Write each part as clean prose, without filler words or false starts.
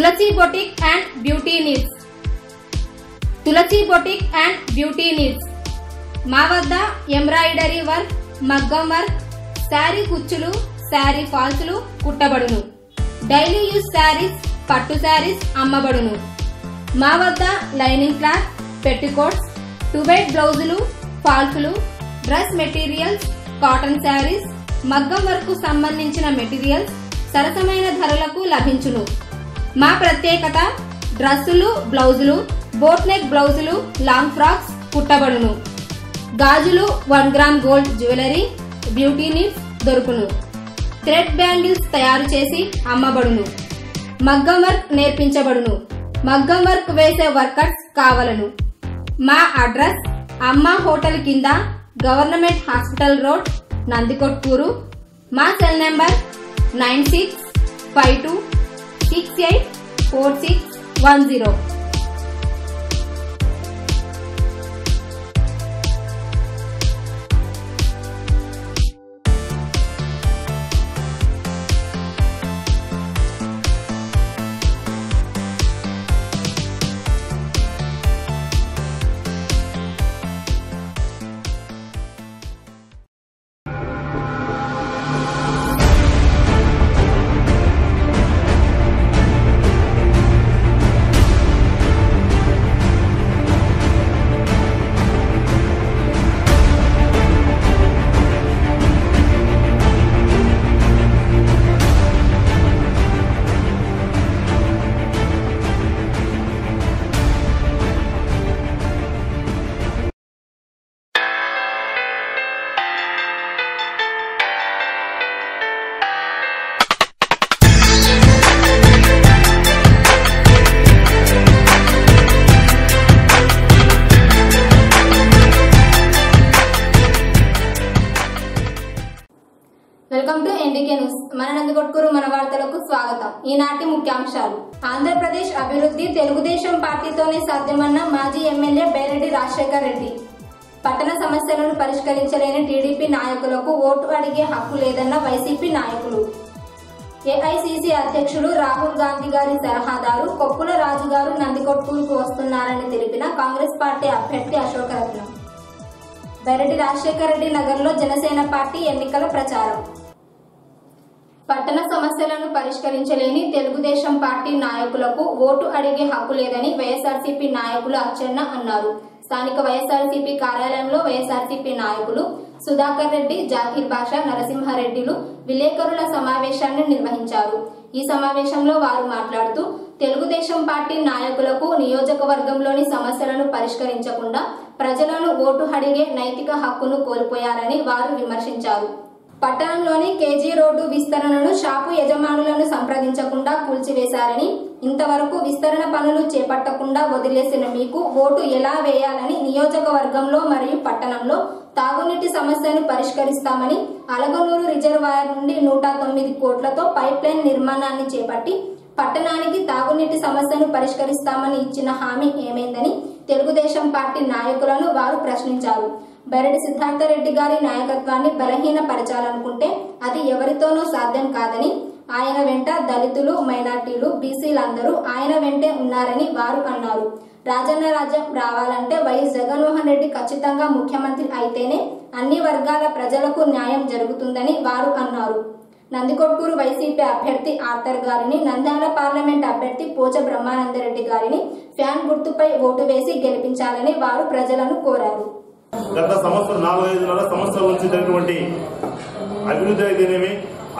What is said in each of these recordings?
Tulasi boutique and beauty needs. Tulasi boutique and beauty needs మా వద్ద embroidery work, మగ్గం work, sari కుచ్చులు, శారీ ఫాల్స్లు కుట్టబడును. డైలీ యూజ్ శారీస్, పట్టు శారీస్ అమ్మబడును. మా వద్ద లైనింగ్ క్లాత్, పెట్టికోట్స్, 2x బ్లౌజులు, ఫాల్స్లు, డ్రెస్ మెటీరియల్స్, కాటన్ శారీస్, మగ్గం వర్క్ కు సంబంధించిన మెటీరియల్స్ సరసమైన ధరలకు లభించును. మా ప్రత్యేకత డ్రెస్సులు, బ్లౌజులు, బోట్ నెక్ బ్లౌజులు, లాంగ్ ఫ్రాక్స్ కుట్టబడును. గాజులు, 1 gram gold jewellery, beauty needs దొరుకును. థ్రెడ్ బ్యాంగిల్స్ తయారు చేసి అమ్మబడును. మగ్గం వర్క్ నేర్పించబడును. మగ్గం వర్క్ వేసే వర్కర్స్ కావలను. మా అడ్రస్ అమ్మా హోటల్ కింద, గవర్నమెంట్ హాస్పిటల్ రోడ్, నందికొట్కూరు. మా cell number 9652684610. Welcome to NDK news. మన నందికొట్కూరు మన వార్తలకు స్వాగతం. ఈనాటి ముఖ్యాంశాలు. ఆంధ్రప్రదేశ్ అభివృద్ధి తెలుగుదేశం పార్టీతోనే సాధ్యమన్న మాజీ ఎమ్మెల్యే బైరెడ్డి రాజశేఖర్ రెడ్డి. పట్టణ సమస్యలను పరిష్కరించలేని టీడీపీ నాయకులకు ఓటు అడిగే హక్కు లేదన్న వైసీపీ నాయకులు. ఏఐసీసీ అధ్యక్షుడు రాహుల్ గాంధీ గారి సలహాదారు కొప్పుల రాజు గారు నందికొట్కూరుకు వస్తున్నారని తెలిపిన కాంగ్రెస్ పార్టీ అభ్యర్థి అశోకరత్నం. బైరెడ్డి రాజశేఖర్ రెడ్డి నగర్లో జనసేన పార్టీ ఎన్నికల ప్రచారం. పట్టణ సమస్యలను పరిష్కరించలేని తెలుగుదేశం పార్టీ నాయకులకు ఓటు అడిగే హక్కు లేదని వైఎస్ఆర్సీపీ నాయకులు అచ్చెన్న అన్నారు. స్థానిక వైఎస్ఆర్సీపీ కార్యాలయంలో వైఎస్ఆర్సీపీ నాయకులు సుధాకర్ రెడ్డి, జాకీర్ బాషా, నరసింహారెడ్డిలు విలేకరుల సమావేశాన్ని నిర్వహించారు. ఈ సమావేశంలో వారు మాట్లాడుతూ తెలుగుదేశం పార్టీ నాయకులకు నియోజకవర్గంలోని సమస్యలను పరిష్కరించకుండా ప్రజలను ఓటు అడిగే నైతిక హక్కును కోల్పోయారని వారు విమర్శించారు. పట్టణంలోని కేజీ రోడ్డు విస్తరణను షాపు యజమానులను సంప్రదించకుండా కూల్చివేశారని, ఇంతవరకు విస్తరణ పనులు చేపట్టకుండా వదిలేసిన మీకు ఓటు ఎలా వేయాలని, నియోజకవర్గంలో మరియు పట్టణంలో తాగునీటి సమస్యను పరిష్కరిస్తామని, అలగనూరు రిజర్వాయర్ నుండి 109 కోట్లతో పైప్ లైన్ నిర్మాణాన్ని చేపట్టి పట్టణానికి తాగునీటి సమస్యను పరిష్కరిస్తామని ఇచ్చిన హామీ ఏమైందని తెలుగుదేశం పార్టీ నాయకులను వారు ప్రశ్నించారు. బైరెడ్డి సిద్ధార్థరెడ్డి గారి నాయకత్వాన్ని బలహీనపరచాలనుకుంటే అది ఎవరితోనూ సాధ్యం కాదని, ఆయన వెంట దళితులు, మైనార్టీలు, బీసీలందరూ ఆయన వెంటే ఉన్నారని వారు అన్నారు. రాజన్న రాజ్యం రావాలంటే వైఎస్ జగన్మోహన్ రెడ్డి ఖచ్చితంగా ముఖ్యమంత్రి అయితేనే అన్ని వర్గాల ప్రజలకు న్యాయం జరుగుతుందని వారు అన్నారు. నందికొట్కూరు వైసీపీ అభ్యర్థి ఆర్థర్ గారిని, నంద్యాల పార్లమెంట్ అభ్యర్థి పోచ బ్రహ్మానందరెడ్డి గారిని ఫ్యాన్ గుర్తుపై ఓటు వేసి గెలిపించాలని వారు ప్రజలను కోరారు. గత సంవత్సరం 4-5 సంవత్సరాల నుంచి జరిగినటువంటి అభివృద్ధి అయితేనేమి,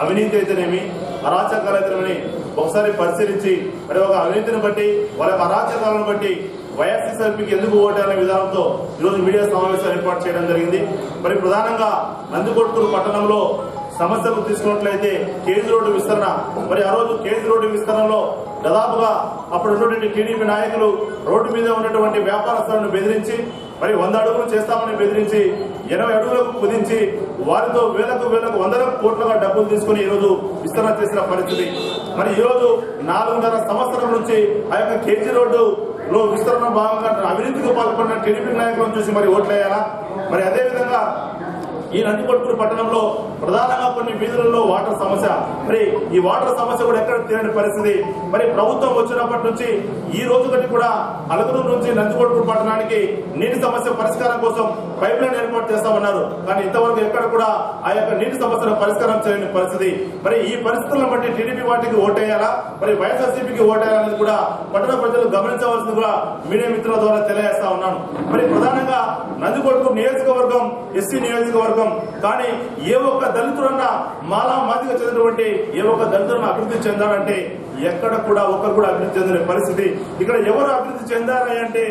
అవినీతి అయితేనేమి, అరాచకాలు అయితేనేమి ఒకసారి పరిశీలించి మరి ఒక అవినీతిని బట్టి, వాళ్ళ అరాచకాలను బట్టి వైఎస్ఆర్సీపీకి ఎందుకు ఓటాలనే విధానంతో ఈరోజు మీడియా సమావేశాలు ఏర్పాటు చేయడం జరిగింది. మరి ప్రధానంగా నందికొట్కూరు పట్టణంలో సమస్యలు తీసుకున్నట్లయితే కేజీ రోడ్డు విస్తరణ, మరి ఆ రోజు కేజీ రోడ్డు విస్తరణలో దాదాపుగా అప్పుడు ఉన్నటువంటి టీడీపీ నాయకులు రోడ్డు మీద ఉన్నటువంటి వ్యాపారస్తులను బెదిరించి మరి 100 అడుగులు చేస్తామని బెదిరించి 80 అడుగులకు కుదించి వారితో వేలకు 100 కోట్లుగా డబ్బులు తీసుకుని ఈరోజు విస్తరణ చేసిన పరిస్థితి. మరి ఈరోజు 4.5 సంవత్సరాల నుంచి ఆ యొక్క కేజీ రోడ్డులో విస్తరణ భాగంగా అవినీతికి పాల్పడిన టీడీపీ నాయకులను చూసి మరి ఓట్లేయాలా? మరి అదేవిధంగా ఈ నందికొట్కూరు పట్టణంలో ప్రధానంగా కొన్ని వీధులలో వాటర్ సమస్య, మరి ఈ వాటర్ సమస్య కూడా ఎక్కడ తీరని పరిస్థితి. మరి ప్రభుత్వం వచ్చినప్పటి నుంచి ఈ రోజు కంటే కూడా అలగనూరు నుంచి నందికొట్కూరు పట్టణానికి నీటి సమస్య పరిష్కారం కోసం పైప్ లైన్ ఏర్పాటు చేస్తామన్నారు. కానీ ఇంతవరకు ఎక్కడ కూడా ఆ యొక్క నీటి సమస్యను పరిష్కారం చేయని పరిస్థితి. మరి ఈ పరిస్థితులను బట్టి టీడీపీ పార్టీకి ఓటేయాలా, మరి వైఎస్ఆర్సీపీకి ఓటేయాలా అనేది కూడా పట్టణ ప్రజలు గమనించవలసింది కూడా మీడియా మిత్రుల ద్వారా తెలియజేస్తా ఉన్నాను. మరి ప్రధానంగా నందికొట్కూరు నియోజకవర్గం ఎస్సీ నియోజకవర్గం, కానీ ఏ ఒక్క దళితుడన్నా మాలా మాదిగా చెందినటువంటి ఏ ఒక్క దళితులను అభివృద్ధి చెందాలంటే ఎక్కడ కూడా ఒకరు కూడా అభివృద్ధి చెందిన పరిస్థితి. ఇక్కడ ఎవరు అభివృద్ధి చెందారంటే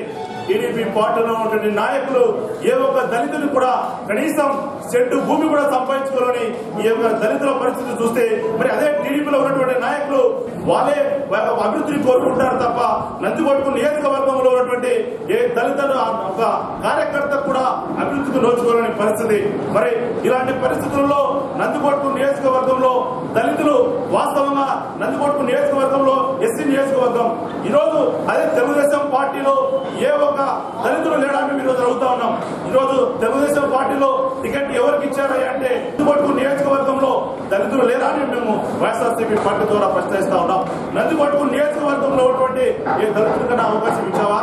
టీడీపీ పార్టీలో ఉన్నటువంటి నాయకులు ఏ ఒక్క దళితులు కూడా కనీసం సెంటు భూమి కూడా సంపాదించుకోవాలని ఈ యొక్క దళితుల పరిస్థితి చూస్తే, మరి అదే టీడీపీలో ఉన్నటువంటి నాయకులు వాళ్ళే అభివృద్ధిని కోరుకుంటారు తప్ప నందికొట్కూరు నియోజకవర్గంలో ఉన్నటువంటి ఏ దళిత కార్యకర్త కూడా అభివృద్ధికి నోచుకోవాలని పరిస్థితి. మరి ఇలాంటి పరిస్థితుల్లో నందికొట్కూరు నియోజకవర్గంలో దళితులు వాస్తవంగా నందికొట్కూరు నియోజకవర్గంలో ఎస్సీ నియోజకవర్గం ఈరోజు అదే తెలుగుదేశం పార్టీలో ఏ ఒక్క దళితులు లేడానికి ఈరోజు అడుగుతా ఉన్నాం. ఈరోజు తెలుగుదేశం పార్టీలో టికెట్ ఎవరికి ఇచ్చారా అంటే నందికొట్కూరు నియోజకవర్గంలో దళితులు లేరా అని మేము వైఎస్ఆర్సీపీ పార్టీ ద్వారా ప్రశ్నిస్తా ఉన్నాం. నందికొట్కూరు నియోజకవర్గంలో ఉన్నటువంటి ఏ దళితులకన్నా అవకాశం ఇచ్చావా?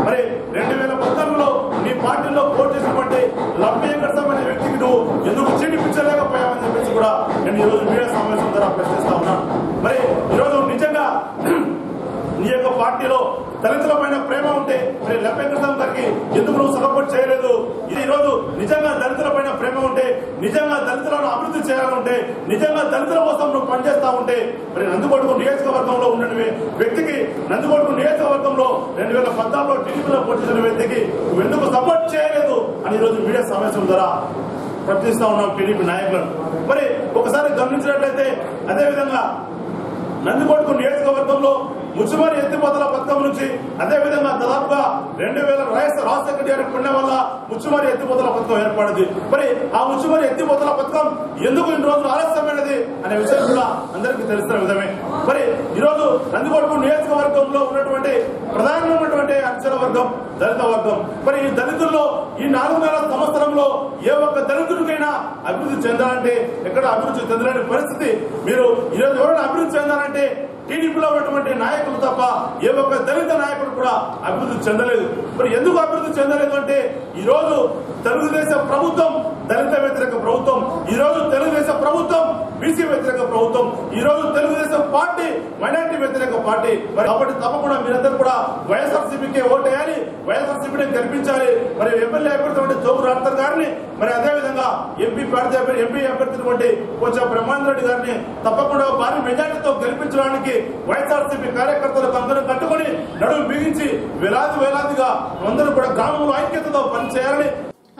మరి 2013లో నీ పార్టీలో పోటీ చేసినటువంటి లబ్ధేకర్తం అనే వ్యక్తికి నువ్వు ఎందుకు చీటిపించలేకపోయావని చెప్పేసి కూడా నేను ఈరోజు మీడియా సమావేశం ద్వారా ప్రశ్నిస్తా ఉన్నాను. మరి ఈరోజు నిజంగా నీ యొక్క పార్టీలో దళితుల పైన ప్రేమ ఉంటే మరి లబ్ధేకర్తం గారికి ఎందుకు నువ్వు సపోర్ట్ చేయలేదు? ఈ రోజు నిజంగా దళితుల పైన ప్రేమ ఉంటే, నిజంగా దళితులను అభివృద్ధి చేయాలంటే, నిజంగా దళితుల కోసం నువ్వు పనిచేస్తా ఉంటే మరి నందికొట్కూరు నియోజకవర్గంలో ఉన్న వ్యక్తికి, నందికొట్కూరు నియోజకవర్గంలో 2014లో టీడీపీలో పోటీ చేసిన వ్యక్తికి నువ్వు ఎందుకు సపోర్ట్ చేయలేదు అని ఈరోజు మీడియా సమావేశం ద్వారా ప్రశ్నిస్తా ఉన్నాం టీడీపీ నాయకులను. మరి ఒకసారి గమనించినట్లయితే అదేవిధంగా నందికొట్కూరు నియోజకవర్గంలో ముచ్చుమరి ఎత్తిపోతల పథకం నుంచి అదేవిధంగా దాదాపుగా 2000 రాజశేఖర గారి పుణ్యం వల్ల ముచ్చుమరి ఎత్తిపోతల పథకం ఏర్పడింది. మరి ఆ ముచ్చుమరి ఎత్తిపోతల పథకం ఎందుకు ఇన్ని రోజులు ఆలస్యమైనది అనే విషయం కూడా అందరికీ తెలిసిన విధమే. మరి ఈరోజు నందికొట్కూరు నియోజకవర్గంలో ఉన్నటువంటి ప్రధానమైనటువంటి అక్షర వర్గం దళిత వర్గం. మరి ఈ దళితుల్లో ఈ 4 సంవత్సరంలో ఏ ఒక్క దళితుడికైనా అభివృద్ధి చెందాలంటే ఎక్కడ అభివృద్ధి చెందలేని పరిస్థితి. మీరు ఈరోజు ఎవరైనా అభివృద్ధి చెందాలంటే టీడీపీలో ఉన్నటువంటి నాయకులు తప్ప ఏ ఒక్క దళిత నాయకుడు కూడా అభివృద్ధి చెందలేదు. మరి ఎందుకు అభివృద్ధి చెందలేదు అంటే ఈ రోజు తెలుగుదేశం ప్రభుత్వం దళిత వ్యతిరేక ప్రభుత్వం, ఈ రోజు తెలుగుదేశం ప్రభుత్వం బీసీ వ్యతిరేక ప్రభుత్వం, ఈ రోజు తెలుగుదేశం పార్టీ మైనారిటీ వ్యతిరేక పార్టీ. మరి కాబట్టి తప్పకుండా మీరందరూ కూడా వైఎస్ఆర్సీపీకి ఓటేయాలి, వైఎస్ఆర్సీపీని గెలిపించాలి. మరి ఎమ్మెల్యే అభ్యర్థి జోగు రాథర్ గారిని, మరి అదేవిధంగా ఎంపీ అభ్యర్థి కొంచెం బ్రహ్మాండ రెడ్డి గారిని తప్పకుండా భారీ మెజార్టీతో గెలిపించడానికి వైఎస్ఆర్సీపీ కార్యకర్తలకు అందరూ కట్టుకుని నడుము బిగించి వేలాదిగా అందరూ కూడా గ్రామంలో ఐక్యతతో పనిచేయాలని.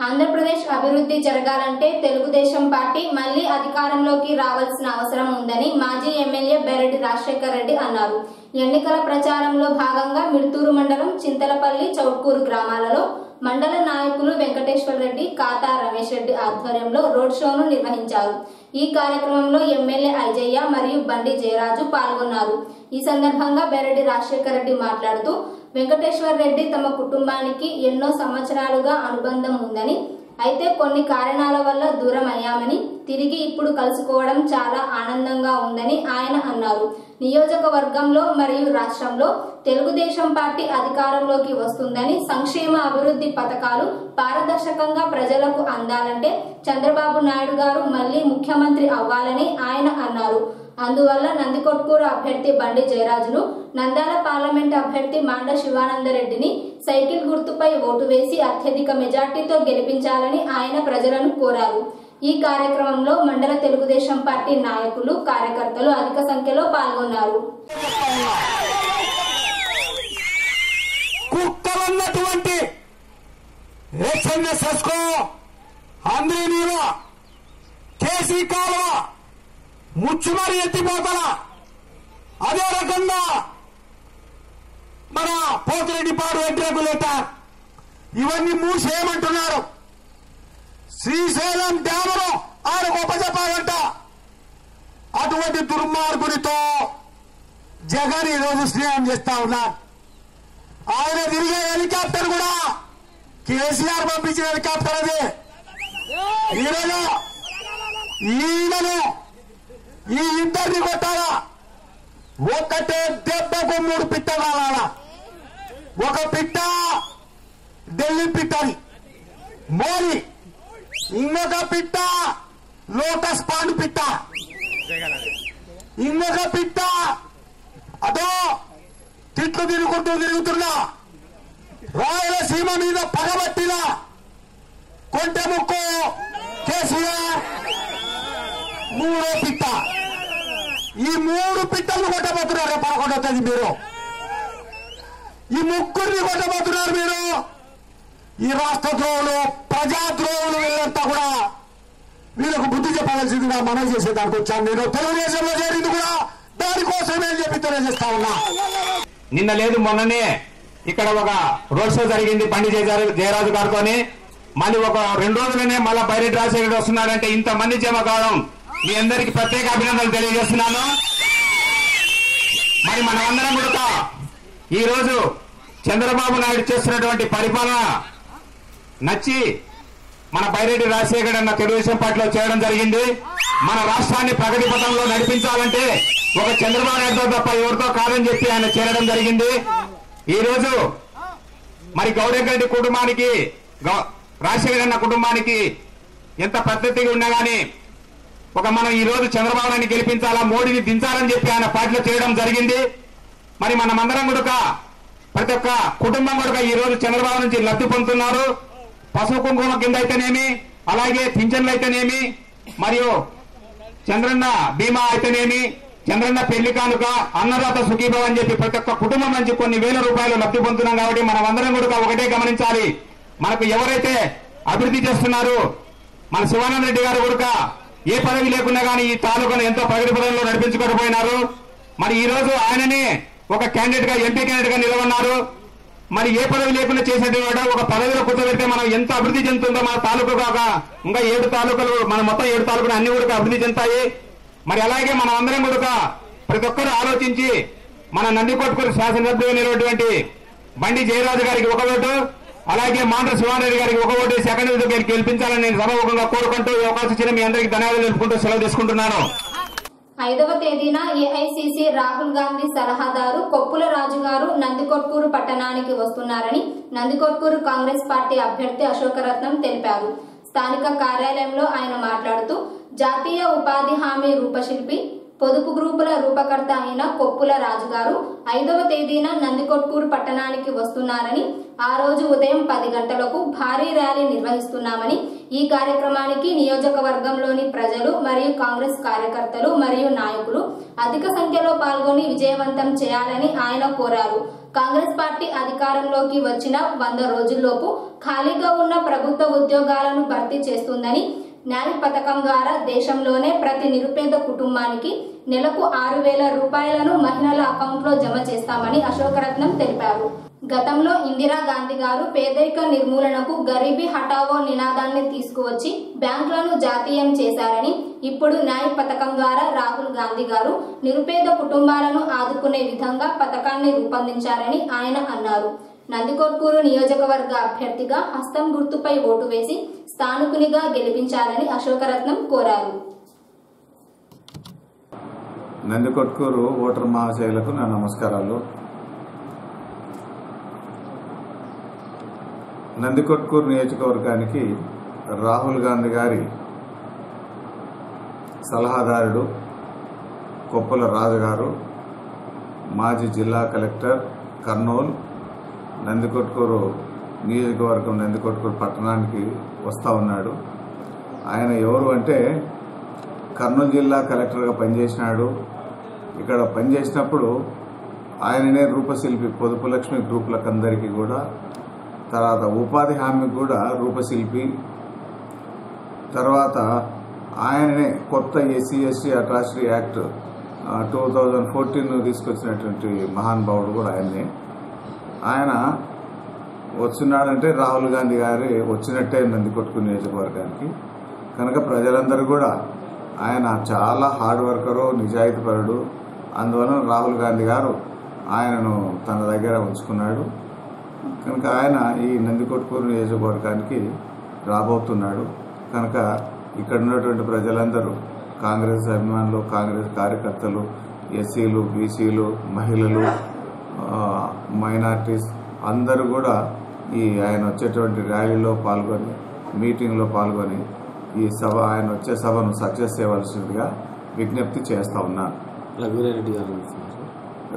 ఆంధ్రప్రదేశ్ అభివృద్ధి జరగాలంటే తెలుగుదేశం పార్టీ మళ్లీ అధికారంలోకి రావాల్సిన అవసరం ఉందని మాజీ ఎమ్మెల్యే బెరెడ్డి రాజశేఖర్ రెడ్డి అన్నారు. ఎన్నికల ప్రచారంలో భాగంగా మిడ్తూరు మండలం చింతలపల్లి చౌట్కూరు గ్రామాలలో మండల నాయకులు వెంకటేశ్వర రెడ్డి, కాతా రమేష్ రెడ్డి ఆధ్వర్యంలో రోడ్ షోను నిర్వహించారు. ఈ కార్యక్రమంలో ఎమ్మెల్యే ఐజయ్య మరియు బండి జయరాజు పాల్గొన్నారు. ఈ సందర్భంగా బెరెడ్డి రాజశేఖర్ రెడ్డి మాట్లాడుతూ వెంకటేశ్వర రెడ్డి తమ కుటుంబానికి ఎన్నో సంవత్సరాలుగా అనుబంధం ఉందని, అయితే కొన్ని కారణాల వల్ల దూరం అయ్యామని, తిరిగి ఇప్పుడు కలుసుకోవడం చాలా ఆనందంగా ఉందని ఆయన అన్నారు. నియోజకవర్గంలో మరియు రాష్ట్రంలో తెలుగుదేశం పార్టీ అధికారంలోకి వస్తుందని, సంక్షేమ అభివృద్ధి పథకాలు పారదర్శకంగా ప్రజలకు అందాలంటే చంద్రబాబు నాయుడు గారు మళ్లీ ముఖ్యమంత్రి అవ్వాలని ఆయన అన్నారు. అందువల్ల నందికొట్కూరు అభ్యర్థి బండి జయరాజును, నంద్యాల పార్లమెంట్ అభ్యర్థి మాండ శివానందరెడ్డిని సైకిల్ గుర్తుపై ఓటు వేసి అత్యధిక మెజార్టీతో గెలిపించాలని ఆయన ప్రజలను కోరారు. ఈ కార్యక్రమంలో మండల తెలుగుదేశం పార్టీ నాయకులు, కార్యకర్తలు అధిక సంఖ్యలో పాల్గొన్నారు. ముచ్చుమరి ఎత్తిపోతల, అదే రకంగా మన పోతిరెడ్డిపాడు రెగ్యులేటర్, ఇవన్నీ మూసేయమంటున్నారు. శ్రీశైలం డ్యామును ఆయన గొప్ప చెప్పాలంట. అటువంటి దుర్మార్గుడితో జగన్ ఈరోజు స్నేహం చేస్తా ఉన్నారు. ఆయన తిరిగే హెలికాప్టర్ కూడా కేసీఆర్ పంపించిన హెలికాప్టర్ అది. ఈరోజు ఈయనను ఈ ఇద్దరిని కొట్టాలా, ఒక్కటే దెబ్బకు 3 పిట్ట కావాలా. ఒక పిట్ట ఢిల్లీ పిట్టని మోడీ, ఇంకొక పిట్ట లోటస్ పాండ్ పిట్ట, ఇంకొక పిట్ట అదో తిట్లు తిరుగుతున్నా రాయలసీమ మీద పగబట్టిన కొంటె ముక్కు కేసీఆర్ 3వ పిట్ట. ఈ 3 పిట్టలు కొట్టబోతున్నారు 11వ తేదీ. మీరు ఈ 3 కొట్టబోతున్నారు. మీరు ఈ రాష్ట్ర ద్రోహులు, ప్రజాద్రోహులు వీళ్ళంతా కూడా వీళ్ళకు బుద్ధి చెప్పవలసిందిగా మనం చేసేదానికి వచ్చాను. నేను తెలుగుదేశంలో చేరింది కూడా దానికోసమే చెప్పి తెలియజేస్తా ఉన్నా. నిన్న లేదు మొన్ననే ఇక్కడ ఒక రోడ్ షో జరిగింది బండి జయరాజు గారితోని. మళ్ళీ ఒక 2 రోజులనే మళ్ళా బైరెడ్డి రాజశేఖర్ వస్తున్నాడంటే ఇంతమంది జమ కావడం మీ అందరికి ప్రత్యేక అభినందనలు తెలియజేస్తున్నాను. మరి మనమందరం కూడా ఈ రోజు చంద్రబాబు నాయుడు చేస్తున్నటువంటి పరిపాలన నచ్చి మన బైరెడ్డి రాజశేఖర్ అన్న తెలుగుదేశం పార్టీలో చేయడం జరిగింది. మన రాష్ట్రాన్ని ప్రగతి పథంలో నడిపించాలంటే ఒక చంద్రబాబు నాయుడుతో తప్ప ఎవరితో కాదని చెప్పి ఆయన చేరడం జరిగింది. ఈ రోజు మరి గౌరెడ్డి కుటుంబానికి, రాజశేఖర్ అన్న కుటుంబానికి ఎంత పద్ధతిగా ఉన్నా గానీ మనం ఈ రోజు చంద్రబాబు నాయుడిని గెలిపించాలా, మోడీని దించాలని చెప్పి ఆయన పార్టీలో చేయడం జరిగింది. మరి మనమందరం కూడా ప్రతి ఒక్క కుటుంబం కూడా ఈ రోజు చంద్రబాబు నుంచి లబ్ధి పొందుతున్నారు. పసుపు కుంకుమ కింద అయితేనేమి, అలాగే పింఛన్లు అయితేనేమి, మరియు చంద్రన్న బీమా అయితేనేమి, చంద్రన్న పెళ్లి కానుక, అన్నదాత సుఖీభవ అని చెప్పి ప్రతి ఒక్క కుటుంబం నుంచి కొన్ని వేల రూపాయలు లబ్ధి పొందుతున్నాం. కాబట్టి మనం అందరం కూడా ఒకటే గమనించాలి, మనకు ఎవరైతే అభివృద్ధి చేస్తున్నారు, మన శివానంద రెడ్డి గారు కూడా ఏ పదవి లేకున్నా కానీ ఈ తాలూకాను ఎంతో ప్రగతి పదంలో నడిపించుకోకపోయినారు. మరి ఈ రోజు ఆయననే ఒక క్యాండిడేట్ గా, ఎంపీ క్యాండిడేట్ గా నిలవన్నారు. మరి ఏ పదవి లేకుండా చేసినట్టు ఒక పదవిలో కూర్చోబెడితే మనం ఎంత అభివృద్ధి చెందుతుందో మన తాలూకా కాక ఇంకా 7 తాలూకాలు, మన మొత్తం 7 తాలూకాలు అన్ని కూడా అభివృద్ధి చెందుతాయి. మరి అలాగే మనం అందరం కూడా ప్రతి ఒక్కరు ఆలోచించి మన నందికొట్కూరు శాసనసభ్యులు నిలబడినటువంటి బండి జయరాజు గారికి 1 ఓటు, అలాగే మాండ్ర శివారెడ్డి గారికి 1 ఓటు సెకండ్ గారికి గెలిపించాలని నేను సభాముఖంగా కోరుకుంటూ ఈ అవకాశం ఇచ్చిన మీ అందరికీ ధన్యవాదాలు తెలుపుకుంటూ సెలవు తీసుకుంటున్నాను. 5వ తేదీన ఏఐసీసీ రాహుల్ గాంధీ సలహాదారు కొప్పుల రాజు గారు నందికొట్కూరు పట్టణానికి వస్తున్నారని నందికొట్కూరు కాంగ్రెస్ పార్టీ అభ్యర్థి అశోకరత్నం తెలిపారు. స్థానిక కార్యాలయంలో ఆయన మాట్లాడుతూ జాతీయ ఉపాధి హామీ రూపశిల్పి, పొదుపు గ్రూపుల రూపకర్త అయిన కొప్పుల రాజు గారు 5వ తేదీన నందికొట్కూరు పట్టణానికి వస్తున్నారని, ఆ రోజు ఉదయం 10 గంటలకు భారీ ర్యాలీ నిర్వహిస్తున్నామని, ఈ కార్యక్రమానికి నియోజకవర్గంలోని ప్రజలు మరియు కాంగ్రెస్ కార్యకర్తలు మరియు నాయకులు అధిక సంఖ్యలో పాల్గొని విజయవంతం చేయాలని ఆయన కోరారు. కాంగ్రెస్ పార్టీ అధికారంలోకి వచ్చిన 100 రోజుల్లోపు ఖాళీగా ఉన్న ప్రభుత్వ ఉద్యోగాలను భర్తీ చేస్తుందని, న్యాయ్ పథకం ద్వారా దేశంలోనే ప్రతి నిరుపేద కుటుంబానికి నెలకు 6,000 రూపాయలను మహిళల అకౌంట్లో జమ చేస్తామని అశోకరత్నం తెలిపారు. గతంలో ఇందిరాగాంధీ గారు పేదరిక నిర్మూలనకు గరీబీ హఠావో నినాదాన్ని తీసుకువచ్చి బ్యాంకులను జాతీయం చేశారని, ఇప్పుడు న్యాయ్ పథకం ద్వారా రాహుల్ గాంధీ గారు నిరుపేద కుటుంబాలను ఆదుకునే విధంగా పథకాన్ని రూపొందించారని ఆయన అన్నారు. నందికొట్కూరు నియోజకవర్గ అభ్యర్థిగా హస్తం గుర్తుపై ఓటు వేసి స్థానికునిగా గెలిపించాలని అశోకరత్నం కోరారు. నందికొట్కూరు ఓటర్ మహాశయులకు నా నమస్కారాలు. నందికొట్కూరు నియోజకవర్గానికి రాహుల్ గాంధీ గారి సలహాదారుడు కొప్పుల రాజు గారు, మాజీ జిల్లా కలెక్టర్ కర్నూలు, నందికొట్కూరు నియోజకవర్గం నందికొట్కూరు పట్టణానికి వస్తూ ఉన్నాడు. ఆయన ఎవరు అంటే కర్నూలు జిల్లా కలెక్టర్గా పనిచేసినాడు. ఇక్కడ పనిచేసినప్పుడు ఆయననే రూపశిల్పి, పొదుపు లక్ష్మి గ్రూపులకు అందరికీ కూడా, తర్వాత ఉపాధి హామీకి కూడా రూపశిల్పి, తర్వాత ఆయననే కొత్త SC/ST అట్రాసిటీ యాక్ట్ 2014 తీసుకొచ్చినటువంటి మహానుభావుడు కూడా ఆయన్నే. ఆయన వస్తున్నాడంటే రాహుల్ గాంధీ గారి వచ్చినట్టే నందికొట్కూరు నియోజకవర్గానికి. కనుక ప్రజలందరూ కూడా ఆయన చాలా హార్డ్ వర్కరు, నిజాయితీపరుడు. అందువలన రాహుల్ గాంధీ గారు ఆయనను తన దగ్గర ఉంచుకున్నాడు. కనుక ఆయన ఈ నందికొట్కూరు నియోజకవర్గానికి రాబోతున్నాడు. కనుక ఇక్కడ ఉన్నటువంటి ప్రజలందరూ కాంగ్రెస్ అభిమానులు, కాంగ్రెస్ కార్యకర్తలు, ఎస్సీలు, బీసీలు, మహిళలు, మైనార్టీస్ అందరూ కూడా ఆయన వచ్చేటువంటి ర్యాలీలో పాల్గొని, మీటింగ్లో పాల్గొని ఆయన వచ్చే సభను సక్సెస్ చేయవలసిందిగా విజ్ఞప్తి చేస్తా ఉన్నాను.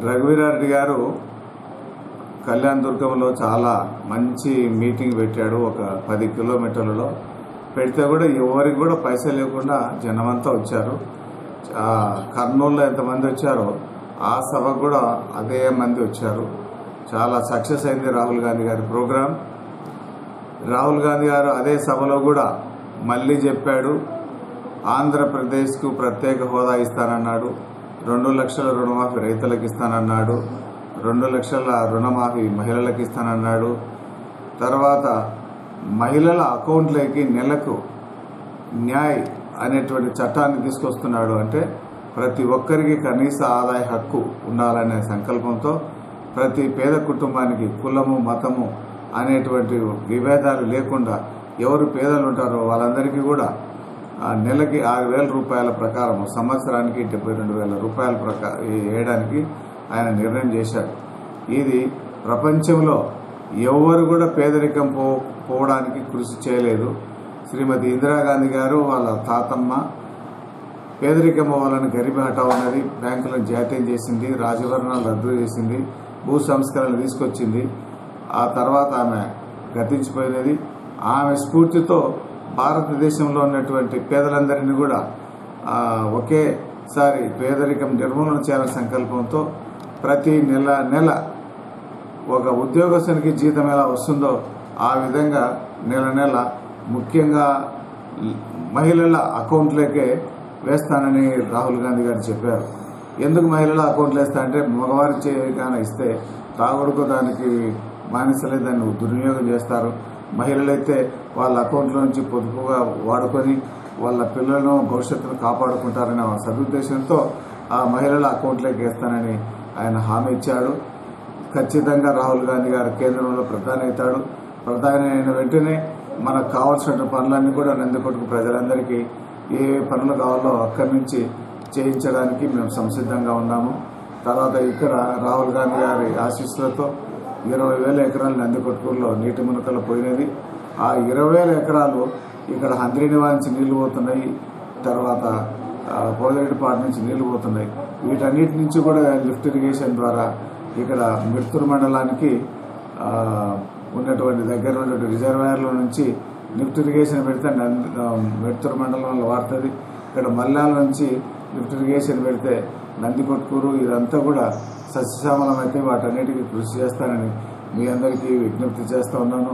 రఘువీరారెడ్డి గారు కళ్యాణ్ దుర్గంలో చాలా మంచి మీటింగ్ పెట్టాడు. ఒక 10 కిలోమీటర్లలో పెడితే కూడా ఎవరికి కూడా పైసలు లేకుండా జనమంతా వచ్చారు. కర్నూలులో ఎంతమంది వచ్చారో ఆ సభకు కూడా అదే మంది వచ్చారు. చాలా సక్సెస్ అయింది రాహుల్ గాంధీ గారి ప్రోగ్రాం. రాహుల్ గాంధీ గారు అదే సభలో కూడా మళ్ళీ చెప్పాడు, ఆంధ్రప్రదేశ్కు ప్రత్యేక హోదా ఇస్తానన్నాడు, 2 లక్షల రుణమాఫీ రైతులకు ఇస్తానన్నాడు, 2 లక్షల రుణమాఫీ మహిళలకు ఇస్తానన్నాడు. తర్వాత మహిళల అకౌంట్లోకి నెలకు న్యాయ్ అనేటువంటి చట్టాన్ని తీసుకొస్తున్నాడు. అంటే ప్రతి ఒక్కరికి కనీస ఆదాయ హక్కు ఉండాలనే సంకల్పంతో ప్రతి పేద కుటుంబానికి కులము, మతము అనేటువంటి విభేదాలు లేకుండా ఎవరు పేదలు ఉంటారో వాళ్ళందరికీ కూడా నెలకి 6,000 రూపాయల ప్రకారం సంవత్సరానికి 72,000 రూపాయల వేయడానికి ఆయన నిర్ణయం చేశాడు. ఇది ప్రపంచంలో ఎవరు కూడా పేదరికం పోవడానికి కృషి చేయలేదు. శ్రీమతి ఇందిరాగాంధీ గారు వాళ్ళ తాతమ్మ పేదరికం పోవాలని గరీబీ హఠావో ఉన్నది, బ్యాంకులను జాతీయం చేసింది, రాజభరణాలు రద్దు చేసింది, భూ సంస్కరణలు తీసుకొచ్చింది. ఆ తర్వాత ఆమె గతించిపోయినది. ఆమె స్ఫూర్తితో భారతదేశంలో ఉన్నటువంటి పేదలందరినీ కూడా ఒకేసారి పేదరికం నిర్మూలన చేయాలనే సంకల్పంతో ప్రతి నెల ఒక ఉద్యోగస్తునికి జీతం ఎలా వస్తుందో ఆ విధంగా నెల ముఖ్యంగా మహిళల అకౌంట్లకే వేస్తానని రాహుల్ గాంధీ గారు చెప్పారు. ఎందుకు మహిళల అకౌంట్లు వేస్తారంటే మగవారి చేయగానే ఇస్తే తాగుడుకు దానికి బానిసలే దాన్ని దుర్వినియోగం చేస్తారు. మహిళలైతే వాళ్ళ అకౌంట్లో నుంచి పొదుపుగా వాడుకొని వాళ్ళ పిల్లలను భవిష్యత్తును కాపాడుకుంటారనే సదుద్దేశంతో ఆ మహిళల అకౌంట్లోకి వేస్తానని ఆయన హామీ ఇచ్చాడు. ఖచ్చితంగా రాహుల్ గాంధీ గారు కేంద్రంలో ప్రధాని అవుతాడు. ప్రధాని అయిన వెంటనే మనకు కావాల్సిన పనులన్నీ కూడా నందికొట్కు ప్రజలందరికీ ఏ పనులు కావాలో అక్కడి నుంచి చేయించడానికి మేము సంసిద్ధంగా ఉన్నాము. తర్వాత ఇక్కడ రాహుల్ గాంధీ గారి ఆశీస్సులతో 20,000 ఎకరాలు నందికొట్కూరులో నీటి మునకలు పోయినది. ఆ 20,000 ఎకరాలు ఇక్కడ హంద్రీనివా నుంచి నీళ్లు పోతున్నాయి, తర్వాత పోలేటిపాడు నుంచి నీళ్లు పోతున్నాయి. వీటన్నిటి నుంచి కూడా లిఫ్ట్ ఇరిగేషన్ ద్వారా ఇక్కడ మిడ్తూరు మండలానికి ఉన్నటువంటి దగ్గర ఉన్నటువంటి రిజర్వాయర్ల నుంచి లిఫ్ట్ ఇరిగేషన్ పెడితే మిడ్తూరు మండలంలో వాడుతుంది. ఇక్కడ మల్లాల నుంచి లిఫ్ట్ ఇరిగేషన్ పెడితే నందికొట్కూరు ఇదంతా కూడా సస్యశ్యామలమైతే వాటన్నిటికీ కృషి చేస్తానని మీ అందరికీ విజ్ఞప్తి చేస్తా ఉన్నాను.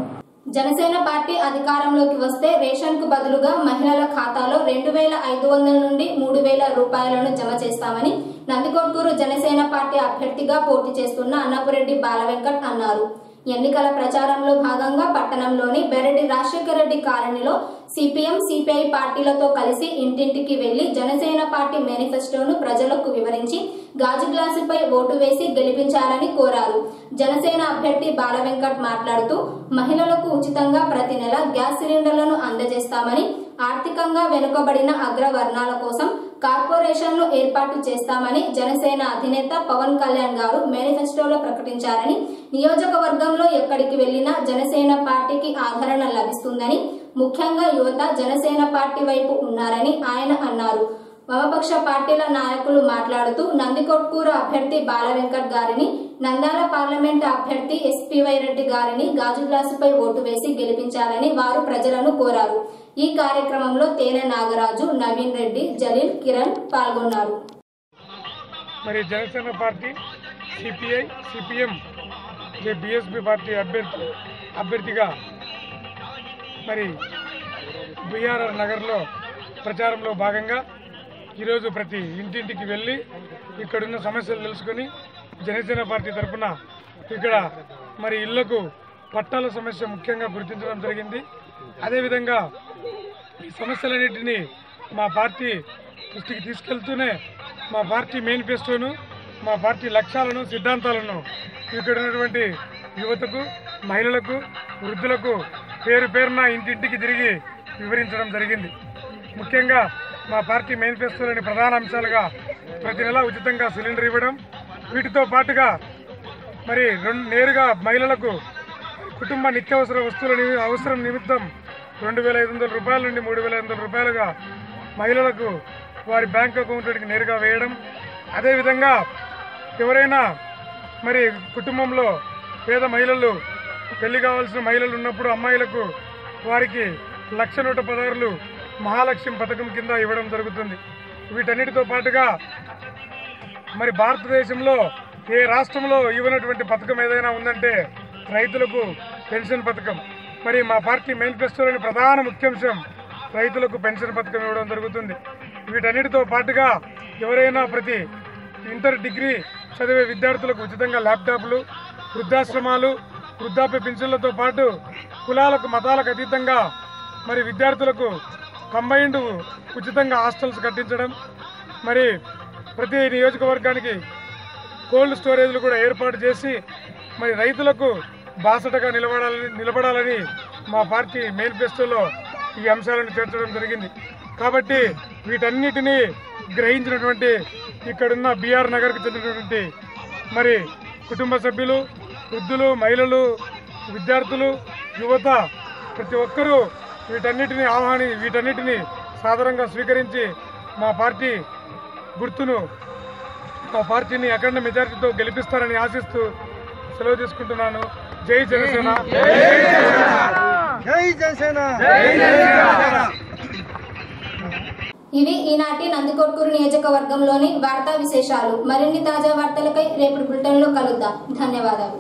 జనసేన పార్టీ అధికారంలోకి వస్తే రేషన్ కు బదులుగా మహిళల ఖాతాలో 2,500 నుండి 3,000 రూపాయలను జమ చేస్తామని నందికొట్కూరు జనసేన పార్టీ అభ్యర్థిగా పోటీ చేస్తున్న అన్నపురెడ్డి బాలవెంకట్ అన్నారు. ఎన్నికల ప్రచారంలో భాగంగా పట్టణంలోని బెరెడ్డి రాజశేఖర రెడ్డి కాలనీలో సిపిఎం, సిపిఐ పార్టీలతో కలిసి ఇంటింటికి వెళ్లి జనసేన పార్టీ మేనిఫెస్టోను ప్రజలకు వివరించి గాజు గ్లాసుపై ఓటు వేసి గెలిపించాలని కోరారు. జనసేన అభ్యర్థి బాలవెంకట్ మాట్లాడుతూ మహిళలకు ఉచితంగా ప్రతి నెల గ్యాస్ సిలిండర్లను అందజేస్తామని, ఆర్థికంగా వెనుకబడిన అగ్రవర్ణాల కోసం కార్పొరేషన్లు ఏర్పాటు చేస్తామని జనసేన అధినేత పవన్ కళ్యాణ్ గారు మేనిఫెస్టోలో ప్రకటించారని, నియోజకవర్గంలో ఎక్కడికి వెళ్లినా జనసేన పార్టీకి ఆదరణ లభిస్తుందని, ముఖ్యంగా యువత జనసేన పార్టీ వైపు ఉన్నారని ఆయన అన్నారు. వామపక్ష పార్టీల నాయకులు మాట్లాడుతూ నందికొట్కూరు అభ్యర్థి బాలవెంకట్ గారిని, నంద్యాల పార్లమెంట్ అభ్యర్థి ఎస్పీవై రెడ్డి గారిని గాజు గ్లాసుపై ఓటు వేసి గెలిపించాలని వారు ప్రజలను కోరారు. ఈ కార్యక్రమంలో తేనె నాగరాజు, నవీన్ రెడ్డి, జలీల్, కిరణ్ పాల్గొన్నారు. మరి Janasena party, CPI, CPM, BSP party అభ్యర్థిగా మరి బిఆర్ఆర్ నగర్లో ప్రచారంలో భాగంగా ఈరోజు ప్రతి ఇంటింటికి వెళ్ళి ఇక్కడున్న సమస్యలు తెలుసుకొని జనసేన పార్టీ తరఫున ఇక్కడ మరి ఇళ్లకు పట్టాల సమస్య ముఖ్యంగా గుర్తించడం జరిగింది. అదేవిధంగా ఈ సమస్యలన్నింటినీ మా పార్టీ దృష్టికి తీసుకెళ్తూనే మా పార్టీ మేనిఫెస్టోను, మా పార్టీ లక్ష్యాలను, సిద్ధాంతాలను ఇక్కడ ఉన్నటువంటి యువతకు, మహిళలకు, వృద్ధులకు పేరున ఇంటింటికి తిరిగి వివరించడం జరిగింది. ముఖ్యంగా మా పార్టీ మేనిఫెస్టోలోని ప్రధాన అంశాలుగా ప్రతి నెల ఉచితంగా సిలిండర్ ఇవ్వడం, వీటితో పాటుగా మరి నేరుగా మహిళలకు కుటుంబ నిత్యావసర వస్తువుల అవసరం నిమిత్తం 2,500 రూపాయల నుండి 3,500 రూపాయలుగా మహిళలకు వారి బ్యాంక్ అకౌంట్కి నేరుగా వేయడం, అదేవిధంగా ఎవరైనా మరి కుటుంబంలో పేద మహిళలు పెళ్లి కావాల్సిన మహిళలు ఉన్నప్పుడు అమ్మాయిలకు వారికి 1,116 మహాలక్ష్మి పథకం కింద ఇవ్వడం జరుగుతుంది. వీటన్నిటితో పాటుగా మరి భారతదేశంలో ఏ రాష్ట్రంలో ఇవ్వనటువంటి పథకం ఏదైనా ఉందంటే రైతులకు పెన్షన్ పథకం. మరి మా పార్టీ మేనిఫెస్టోలోని ప్రధాన ముఖ్యాంశం రైతులకు పెన్షన్ పథకం ఇవ్వడం జరుగుతుంది. వీటన్నిటితో పాటుగా ఎవరైనా ప్రతి ఇంటర్ డిగ్రీ చదివే విద్యార్థులకు ఉచితంగా ల్యాప్టాప్లు, వృద్ధాశ్రమాలు, వృద్ధాప్య పెన్షన్లతో పాటు కులాలకు మతాలకు అతీతంగా మరి విద్యార్థులకు కంబైన్డ్ ఉచితంగా హాస్టల్స్ కట్టించడం, మరి ప్రతి నియోజకవర్గానికి కోల్డ్ స్టోరేజ్లు కూడా ఏర్పాటు చేసి మరి రైతులకు బాసటగా నిలబడాలని మా పార్టీ మేనిఫెస్టోలో ఈ అంశాలను చేర్చడం జరిగింది. కాబట్టి వీటన్నిటినీ గ్రహించినటువంటి ఇక్కడున్న బీఆర్ నగర్కు చెందినటువంటి మరి కుటుంబ సభ్యులు, వృద్ధులు, మహిళలు, విద్యార్థులు, యువత ప్రతి ఒక్కరూ వీటన్నిటిని సాదరంగా స్వీకరించి మా పార్టీని అఖండ మెజారిటీతో గెలిపిస్తారని ఆశిస్తూ సెలవు తీసుకుంటున్నాను. జై జనసేన. ఇవి ఈనాటి నందికొట్కూరు నియోజకవర్గంలోని వార్తా విశేషాలు. మరిన్ని తాజా వార్తలకై రేపటి బులెటిన్లో కలుద్దాం. ధన్యవాదాలు.